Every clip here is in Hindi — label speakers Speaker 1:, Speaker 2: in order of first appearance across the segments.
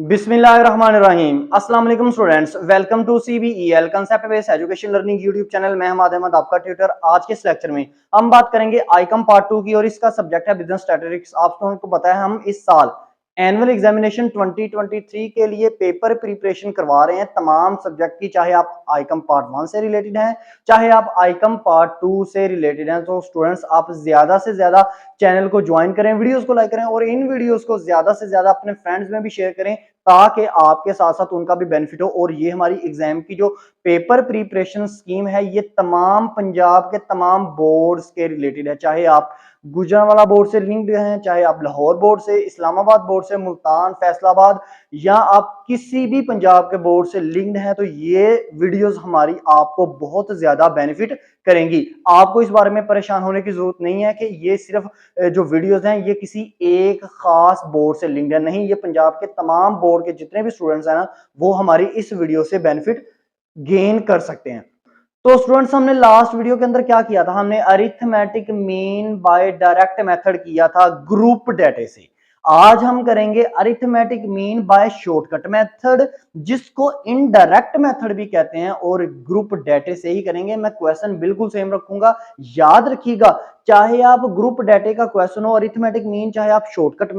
Speaker 1: बिस्मिल्लाहिर्रहमानिर्रहीम। अस्सलाम वालेकुम students, welcome to CBEL concept based education learning YouTube channel. मैं हमाद अहमद आपका ट्यूटर। आज के इस लेक्चर में हम बात करेंगे आईकम पार्ट 2 की और इसका सब्जेक्ट है बिजनेस स्टैटिस्टिक्स। आपको पता है हम इस साल एनुअल एग्जामिनेशन 2023 के लिए पेपर प्रिपरेशन करवा रहे हैं तमाम सब्जेक्ट की, चाहे आप आईकम पार्ट 1 से रिलेटेड हैं, चाहे आप आईकम पार्ट 2 से रिलेटेड हैं। तो स्टूडेंट्स आप ज्यादा से ज्यादा चैनल को ज्वाइन करें, वीडियोस को लाइक करें और इन वीडियोस को ज्यादा से ज्यादा अपने फ्रेंड्स में भी शेयर करें ताकि आपके साथ साथ उनका भी बेनिफिट हो। और ये हमारी एग्जाम की जो पेपर प्रिपरेशन स्कीम है ये तमाम पंजाब के तमाम बोर्ड्स के रिलेटेड है, चाहे आप गुजरांवाला बोर्ड से लिंक्ड हैं, चाहे आप लाहौर बोर्ड से, इस्लामाबाद बोर्ड से, मुल्तान, फैसलाबाद या आप किसी भी पंजाब के बोर्ड से लिंक्ड हैं। तो ये वीडियोस हमारी आपको बहुत ज्यादा बेनिफिट करेंगी। आपको इस बारे में परेशान होने की जरूरत नहीं है कि ये सिर्फ जो वीडियोस हैं ये किसी एक खास बोर्ड से लिंक्ड है, नहीं, ये पंजाब के तमाम बोर्ड के जितने भी स्टूडेंट्स हैं ना वो हमारी इस वीडियो से बेनिफिट गेन कर सकते हैं। तो स्टूडेंट्स हमने लास्ट वीडियो के अंदर क्या किया था, हमने arithmetic mean by direct method किया था ग्रुप डेटा से। आज हम करेंगे arithmetic mean by shortcut method, जिसको इनडायरेक्ट मेथड भी कहते हैं, और ग्रुप डेटा से ही करेंगे। मैं क्वेश्चन बिल्कुल सेम रखूंगा, याद रखिएगा, चाहे आप ग्रुप डेटा का क्वेश्चन हो अरिथमेटिक मीन, चाहे आप shortcut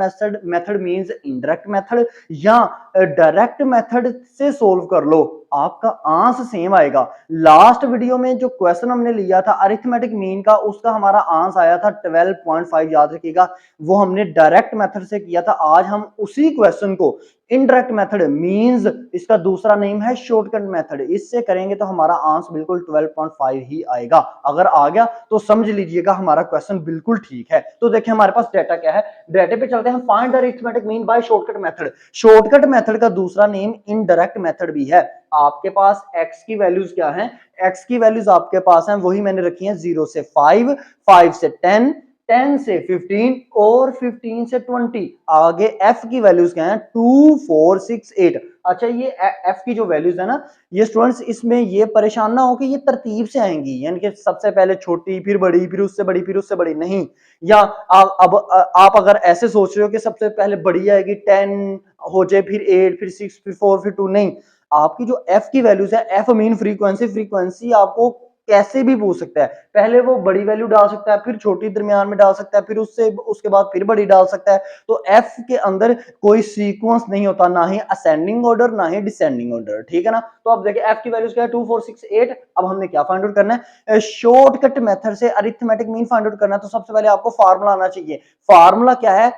Speaker 1: method means indirect method या डायरेक्ट मेथड से सोल्व कर लो, आपका आंसर सेम आएगा। लास्ट वीडियो में जो क्वेश्चन हमने लिया था अरिथमेटिक मीन का, उसका हमारा आंसर आया था 12.5, याद रखिएगा, वो हमने डायरेक्ट मेथड से किया था। आज हम उसी क्वेश्चन को इनडायरेक्ट मेथड मींस इसका दूसरा नेम है शॉर्टकट मेथड, इससे करेंगे तो हमारा आंसर बिल्कुल 12.5 ही आएगा। अगर आ गया तो समझ लीजिएगा हमारा क्वेश्चन बिल्कुल ठीक है। तो देखिए हमारे पास डेटा क्या है, डेटा पे चलते हैं। Find the arithmetic mean by shortcut method. Shortcut method का दूसरा नेम इनडायरेक्ट मेथड भी है। आपके पास x की वैल्यूज क्या हैं, x की वैल्यूज आपके पास हैं वही मैंने रखी हैं 0 से 5, 5 से 10, 10 से 15 और 15 से 20। आगे f की वैल्यूज क्या हैं 2, 4, 6, 8। अच्छा, ये f की जो वैल्यूज है ना, ये स्टूडेंट्स इसमें ये परेशान ना हो कि ये तरतीब से आएंगी, यानी कि सबसे पहले छोटी फिर बड़ी फिर उससे बड़ी फिर उससे बड़ी, नहीं। या आप अगर ऐसे सोच रहे हो कि सबसे पहले बड़ी आएगी 10 हो जाए फिर 8 फिर 6 फिर 4 फिर 2, नहीं। आपकी जो f की वैल्यूज है, f मीन फ्रीक्वेंसी आपको कैसे भी पूछ सकता है। पहले वो बड़ी वैल्यू डाल सकता है, फिर छोटी दरमियान में डाल सकता है, फिर उसके बाद फिर बड़ी डाल सकता है। तो f के अंदर कोई सीक्वेंस नहीं होता, ना ही असेंडिंग ऑर्डर ना ही डिसेंडिंग ऑर्डर, ठीक है ना। तो अब देखिए f की वैल्यूज क्या है 2, 4, 6, 8। अब हमने क्या फाइंड आउट करना है, शॉर्टकट मेथड से अरिथमेटिक मीन फाइंड आउट करना है। तो सबसे पहले आपको फार्मूला आना चाहिए। फार्मूला क्या है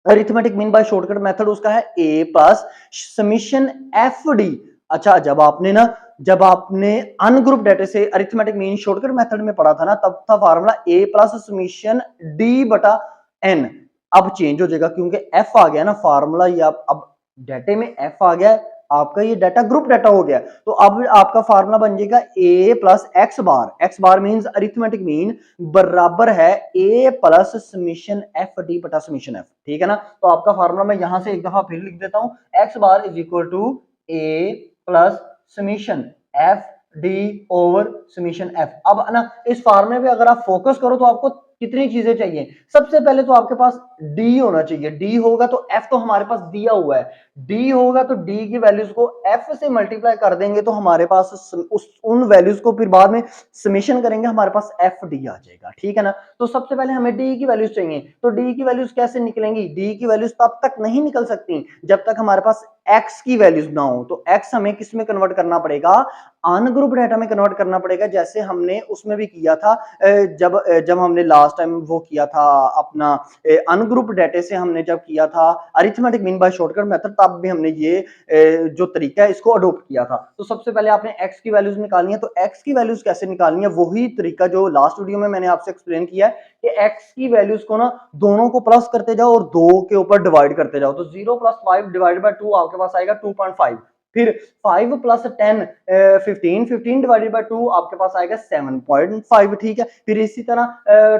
Speaker 1: arithmetic mean by shortcut method, उसका है a plus summation F D. अच्छा, जब आपने अनग्रुप डेटा से अरिथमेटिक मीन शॉर्टकट मेथड में पढ़ा था ना, तब था formula a plus summation d बटा n। अब चेंज हो जाएगा क्योंकि f आ गया ना फार्मूला, ये अब डेटा में f आ गया, आपका ये डाटा ग्रुप डाटा हो गया। तो अब आपका फार्मूला बन जाएगा a plus x bar means arithmetic mean बराबर है a plus summation F D बटा समीशन एफ, ठीक है ना। तो आपका फार्मूला मैं यहां से एक दफा फिर लिख देता हूं, X bar is equal to a plus summation F D over summation F. अब ना इस फार्मूले पे अगर आप फोकस करो तो आपको कितनी चीजें चाहिए। सबसे पहले तो आपके पास d होना चाहिए, d होगा तो f तो हमारे पास दिया हुआ है, d होगा तो d की वैल्यूज को f से मल्टीप्लाई कर देंगे तो हमारे पास उन वैल्यूज को फिर बाद में समेशन करेंगे, हमारे पास एफ डी आ जाएगा, ठीक है ना। तो सबसे पहले हमें डी की वैल्यूज चाहिए। तो डी की वैल्यूज कैसे निकलेंगी, डी की वैल्यूज तब तक नहीं निकल सकती जब तक हमारे पास एक्स की वैल्यूज ना हो। तो एक्स हमें किस में कन्वर्ट करना पड़ेगा, अनग्रुप डाटा में कन्वर्ट करना पड़ेगा, जैसे हमने उसमें भी किया था जब हमने लास्ट टाइम वो किया था अपना अनग्रुप डाटा से हमने जब किया था arithmetic mean by shortcut method, तब भी हमने ये जो तरीका है इसको अडॉप्ट किया था। तो सबसे पहले आपने एक्स की वैल्यूज निकालनी है। तो एक्स की वैल्यूज कैसे निकालनी है, वही तरीका जो लास्ट वीडियो में मैंने आपसे एक्सप्लेन किया है कि एक्स की वैल्यूज को ना दोनों को प्लस करते जाओ और 2 के ऊपर डिवाइड करते जाओ। तो 0 प्लस 5 डिवाइड बाय 2 आपके पास आएगा 2.5। फिर 5 प्लस 10 15, 15 डिवाइडेड बाय 2 आपके पास आएगा 7.5, ठीक है। फिर इसी तरह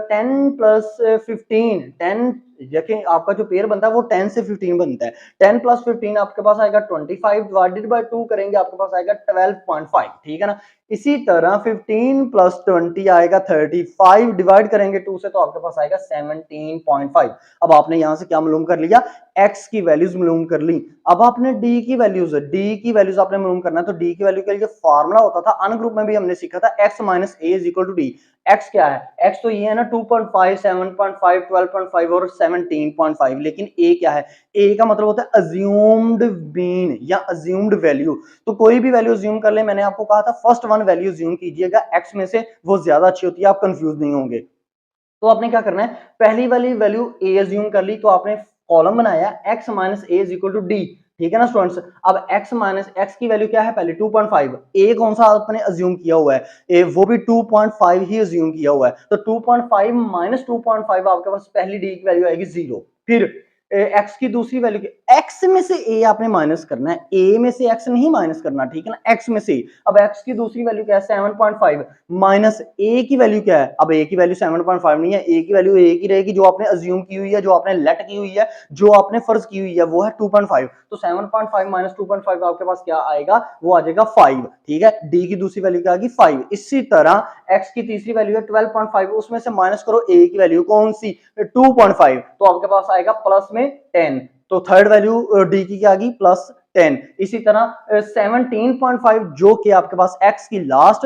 Speaker 1: 10 प्लस 15, 10 देखिए आपका जो पेयर बनता है वो 10 से 15 बनता है। 10 प्लस 15 आपके पास आएगा 25 डिवाइडेड बाय 2 करेंगे आपके पास आएगा 12.5, ठीक है ना। इसी तरह 15 प्लस 20 आएगा 35 डिवाइड करेंगे 2 से तो आपके पास आएगा 17.5। अब आपने यहां से क्या मालूम कर लिया, x की वैल्यूज मालूम कर ली। अब आपने d की वैल्यूज आपने मालूम करना है, तो d की वैल्यू के लिए फार्मूला होता था, अन ग्रुप में भी हमने सीखा था x minus a is equal to d। x क्या है, x तो ये है ना 2.5, 7.5, 12.5 और 17.5, लेकिन a क्या है, a का मतलब होता है अज्यूम्ड मीन या अज्यूम्ड वैल्यू। तो कोई भी वैल्यू अज्यूम कर ले, मैंने आपको कहा था फर्स्ट वन वैल्यू अज्यूम कीजिएगा x में से, वो ज्यादा अच्छी होती है, आप कंफ्यूज नहीं होंगे। तो आपने क्या करना है, पहली वाली वैल्यू a अज्यूम कर ली, तो आपने कॉलम बनाया x minus a is equal to d, ठीक है ना स्टूडेंट्स। अब x माइनस x की वैल्यू क्या है, पहले 2.5, a कौन सा आपने अज्यूम किया हुआ है, वो भी 2.5 ही अज्यूम किया हुआ है, तो 2.5 माइनस 2.5 आपके पास पहली d की वैल्यू आएगी 0। फिर x की दूसरी वैल्यू की, x में से a आपने माइनस करना है, a में से x नहीं माइनस करना, ठीक है ना, x में से। अब x की दूसरी वैल्यू क्या है 7.5 माइनस a की वैल्यू क्या है, अब a की वैल्यू 7.5 नहीं है, a की वैल्यू a की रहेगी जो आपने अज्यूम की हुई है, जो आपने लेट की हुई है, जो आपने फर्ज की हुई है, वो है 2.5। तो 7.5 माइनस 2.5 आपके पास क्या आएगा, वो आ जाएगा 5, ठीक है। d की दूसरी वैल्यू क्या आएगी 5। इसी तरह x की तीसरी वैल्यू है 12.5, उसमें से माइनस करो a की वैल्यू कौन सी 2.5, तो आपके पास आएगा प्लस में 10। तो थर्ड वैल्यू d की क्या आ गई प्लस 10। इसी तरह 17.5 जो कि आपके पास x की लास्ट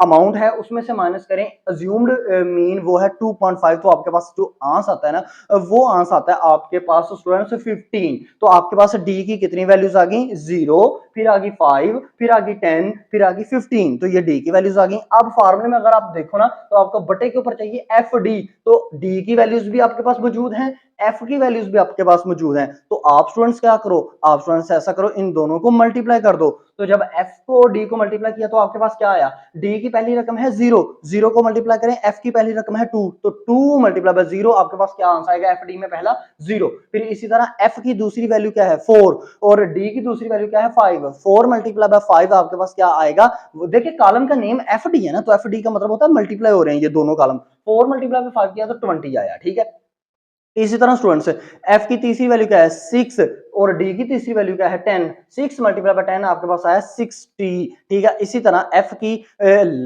Speaker 1: अमाउंट है, उसमें से माइनस करें अज्यूम्ड मीन, वो है 2.5, तो आपके पास जो आंसर आता है ना, वो आंसर आता है आपके पास स्टूडेंट्स 15। तो आपके पास d की कितनी वैल्यूज आ गई 0, फिर आ गई 5, फिर आ गई 10, फिर आ गई 15, तो ये d की वैल्यूज आ गई। अब फार्मूले में अगर आप देखो ना, तो आपको बटे के ऊपर चाहिए एफ डी, तो d की वैल्यूज भी आपके पास मौजूद हैं, f की वैल्यूज भी आपके पास मौजूद हैं। तो आप स्टूडेंट्स क्या करो, आप स्टूडेंट्स ऐसा करो, इन दोनों को मल्टीप्लाई कर दो। तो जब f को d को मल्टीप्लाई किया तो आपके पास क्या आया, d की पहली रकम है 0, 0 को मल्टीप्लाई करें, f की पहली रकम है 2, तो 2 मल्टीप्लाई बाय 0, आपके पास क्या आंसर आएगा, fd में पहला 0। फिर इसी तरह f की दूसरी वैल्यू क्या है 4 और d की दूसरी वैल्यू क्या है 5, 4 मल्टीप्लाई बाय 5 आपके पास क्या आएगा, देखिए कॉलम का नेम fd है ना, तो fd का मतलब होता है मल्टीप्लाई हो रहे हैं ये दोनों कॉलम, 4 मल्टीप्लाई बाय 5 किया तो 20 आया, ठीक है। इसी तरह स्टूडेंट्स f की तीसरी वैल्यू क्या है 6 और d की तीसरी वैल्यू क्या है 10, 6 मल्टीप्लाई बाय 10 आपके पास आया 60, ठीक है। इसी तरह f की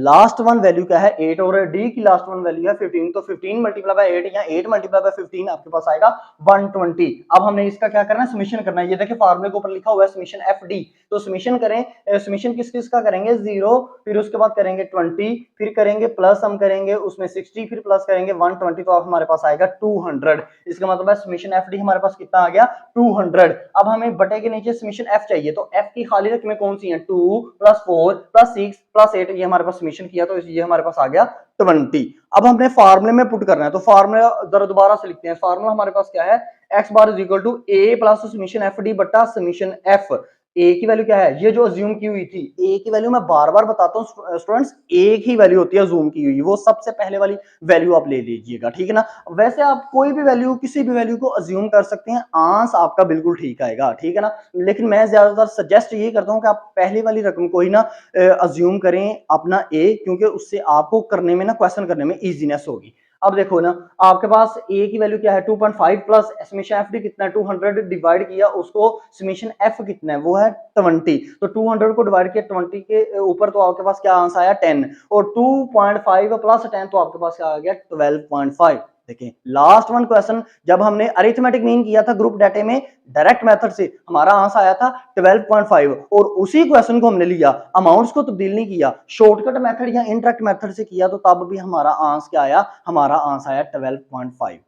Speaker 1: लास्ट वन वैल्यू क्या है 8 और d की लास्ट वन वैल्यू है 15, तो 15 मल्टीप्लाई बाय 8 या 8 मल्टीप्लाई बाय 15 आपके पास आएगा 120। अब हमने इसका क्या करना है, समीशन करना है। ये देखिए फार्मूले के ऊपर लिखा हुआ है समीशन fd, तो समीशन करें, समीशन किस किस का करेंगे 0, फिर उसके बाद करेंगे 20, फिर करेंगे प्लस हम करेंगे उसमें 60, फिर प्लस करेंगे 120, तो आप हमारे पास आएगा 200। इसका मतलब है समीशन एफ डी हमारे पास कितना आ गया 200। अब हमें बटे के नीचे समीशन एफ चाहिए, तो एफ की खाली रकमें कौन सी हैं 2 प्लस 4 प्लस 6 प्लस 8, ये हमारे पास समीशन किया तो ये हमारे पास आ गया 20। अब हमने फार्मूले में पुट करना है, तो फार्मूला दोबारा से लिखते हैं। फार्मूला हमारे पास क्या है, X bar is equal to A plus summation F D बटा समीशन एफ। ए की वैल्यू क्या है, ये जो अज्यूम की हुई थी, ए की वैल्यू मैं बार बार बताता हूँ स्टूडेंट्स, एक ही वैल्यू होती है अज्यूम की हुई, वो सबसे पहले वाली वैल्यू आप ले लीजिएगा, ठीक है ना। वैसे आप कोई भी वैल्यू किसी भी वैल्यू को अज्यूम कर सकते हैं, आंसर आपका बिल्कुल ठीक आएगा, ठीक है ना। लेकिन मैं ज्यादातर सजेस्ट ये करता हूँ कि आप पहली वाली रकम को ही ना अज्यूम करें अपना ए, क्योंकि उससे आपको करने में ना क्वेश्चन करने में इजीनेस होगी। अब देखो ना, आपके पास ए की वैल्यू क्या है 2.5 प्लस समीशन एफ डी कितना है 200 डिवाइड किया उसको समीशन एफ कितना है वो है 20, तो 200 को डिवाइड किया 20 के ऊपर, तो आपके पास क्या आंसर आया 10, और 2.5 प्लस 10 तो आपके पास क्या आ गया 12.5। देखिए लास्ट वन क्वेश्चन, जब हमने अरिथमेटिक मीन किया था ग्रुप डाटा में डायरेक्ट मेथड से, हमारा आंसर आया था 12.5, और उसी क्वेश्चन को हमने लिया, अमाउंट्स को तब्दील नहीं किया, शॉर्टकट मेथड या इंटरेक्ट मेथड से किया, तो तब भी हमारा आंसर क्या आया, हमारा आंसर आया 12.5।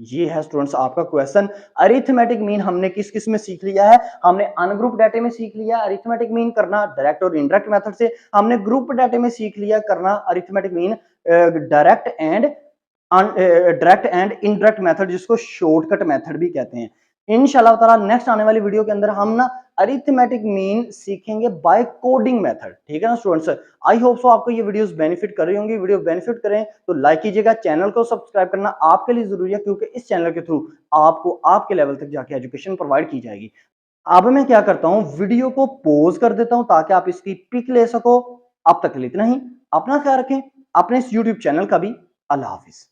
Speaker 1: ये है स्टूडेंट्स आपका क्वेश्चन। अरिथमेटिक मीन हमने किस किस में सीख लिया है, हमने अनग्रुप डाटा में सीख लिया अरिथमेटिक मीन करना डायरेक्ट और इनडायरेक्ट मेथड से, हमने ग्रुप डाटा में सीख लिया करना arithmetic mean direct and indirect method, जिसको शॉर्टकट मेथड भी कहते हैं। इंशाल्लाह ताला नेक्स्ट आने वाली वीडियो के अंदर हम ना अरिथमेटिक मीन सीखेंगे बाय कोडिंग मेथड, ठीक है ना स्टूडेंट्स। आई होप सो आपको ये वीडियोस बेनिफिट कर रही होंगी। वीडियो बेनिफिट करें तो लाइक कीजिएगा, चैनल को सब्सक्राइब करना आपके लिए जरूरी है, क्योंकि इस चैनल के थ्रू आपको आपके लेवल तक जाके एजुकेशन प्रोवाइड की जाएगी। अब मैं क्या करता हूं, वीडियो को पॉज कर देता हूं ताकि आप इसकी पिक ले सको। अब तक के लिए इतना ही, अपना ख्याल रखें, अपने इस यूट्यूब चैनल का भी। अल्लाह हाफिज।